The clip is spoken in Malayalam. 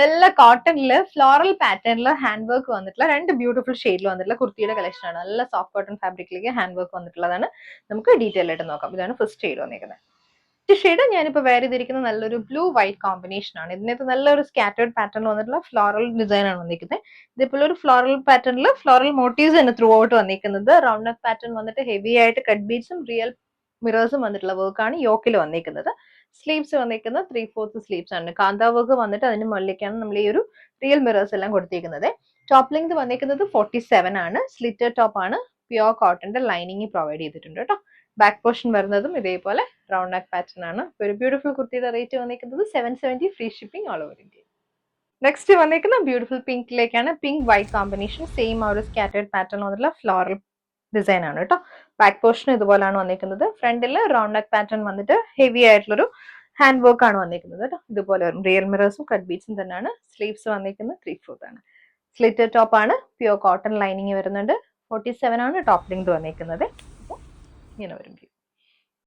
നല്ല കോട്ടണില് ഫ്ലോറൽ പാറ്റേണില് ഹാൻഡ് വർക്ക് വന്നിട്ടുള്ള 2 ബ്യൂട്ടിഫുൾ ഷെയ്ഡിൽ വന്നിട്ടുള്ള കുർത്തിയുടെ കളക്ഷൻ ആണ്. നല്ല സോഫ്റ്റ് കോട്ടൺ ഫാബ്രിക്കിലേക്ക് ഹാൻഡ് വർക്ക് വന്നിട്ടുള്ളതാണ്. നമുക്ക് ഡീറ്റെയിൽ ആയിട്ട് നോക്കാം. ഇതാണ് ഫസ്റ്റ് ഷെയ്ഡ് വന്നിരിക്കുന്നത്. ഷെയ്ഡ് ഞാനിപ്പോൾ വെയർ ചെയ്തിരിക്കുന്ന നല്ലൊരു ബ്ലൂ വൈറ്റ് കോമ്പിനേഷൻ ആണ്. ഇതിനകത്ത് നല്ലൊരു സ്കാറ്റേർഡ് പാറ്റേൺ വന്നിട്ടുള്ള ഫ്ലോറൽ ഡിസൈൻ ആണ് വന്നിരിക്കുന്നത്. ഇതിപ്പോൾ ഒരു ഫ്ലോറൽ പാറ്റേണിൽ ഫ്ലോറൽ മോട്ടീവ്സ് ആണ് ത്രൂ ഔട്ട് വന്നിരിക്കുന്നത്. റൗണ്ട് നെക്ക് പാറ്റേൺ വന്നിട്ട് ഹെവി ആയിട്ട് കട്ട് ബീഡ്സും റിയൽ മിറേഴ്സും വന്നിട്ടുള്ള വർക്കാണ് യോക്കിൽ വന്നിരിക്കുന്നത്. സ്ലീവ്സ് വന്നിരിക്കുന്നത് 3/4 സ്ലീവ്സ് ആണ്. കാന്ത വർക്ക് വന്നിട്ട് അതിന് മുകളിലേക്കാണ് നമ്മൾ ഈ ഒരു റിയൽ മിറേഴ്സ് എല്ലാം കൊടുത്തിരിക്കുന്നത്. ടോപ്പ് ലെങ്ത് വന്നിരിക്കുന്നത് 47 ആണ്. സ്ലിറ്റർ ടോപ്പ് ആണ്. പ്യുവർ കോട്ടന്റെ ലൈനിങ് പ്രൊവൈഡ് ചെയ്തിട്ടുണ്ട് കേട്ടോ. ബാക്ക് പോർഷൻ വരുന്നതും ഇതേപോലെ റൗണ്ട് നെക്ക് പാറ്റേൺ ആണ്. ഒരു ബ്യൂട്ടിഫുൾ കുർത്തിയുടെ റേറ്റ് വന്നിരിക്കുന്നത് 770 free shipping all over India. Next വന്നിരിക്കുന്ന ബ്യൂട്ടിഫുൾ പിങ്കിലേക്കാണ്. പിങ്ക് വൈറ്റ് കോമ്പിനേഷൻ സെയിം ആ ഒരു സ്കാറ്റേർഡ് പാറ്റേൺ വന്നിട്ടുള്ള ഫ്ലോറൽ ഡിസൈൻ ആണ് കേട്ടോ. ബാക്ക് പോർഷൻ ഇതുപോലാണ് വന്നിരിക്കുന്നത്. ഫ്രണ്ടിൽ റൗണ്ട് നെക്ക് പാറ്റേൺ വന്നിട്ട് ഹെവി ആയിട്ടുള്ളൊരു ഹാൻഡ് വർക്ക് ആണ് വന്നിരിക്കുന്നത് കേട്ടോ. ഇതുപോലെ റിയൽ മിറേഴ്സും കട്ട് ബീഡ്സും തന്നെയാണ്. സ്ലീവ്സ് വന്നിരിക്കുന്നത് 3/4 ആണ്. സ്ലിറ്റർ ടോപ്പ് ആണ്. പ്യുവർ കോട്ടൺ ലൈനിങ് വരുന്നുണ്ട്. 47 ആണ് ടോപ്പ് ലെങ്ത് വന്നിരിക്കുന്നത്. ഇങ്ങനെ വരും.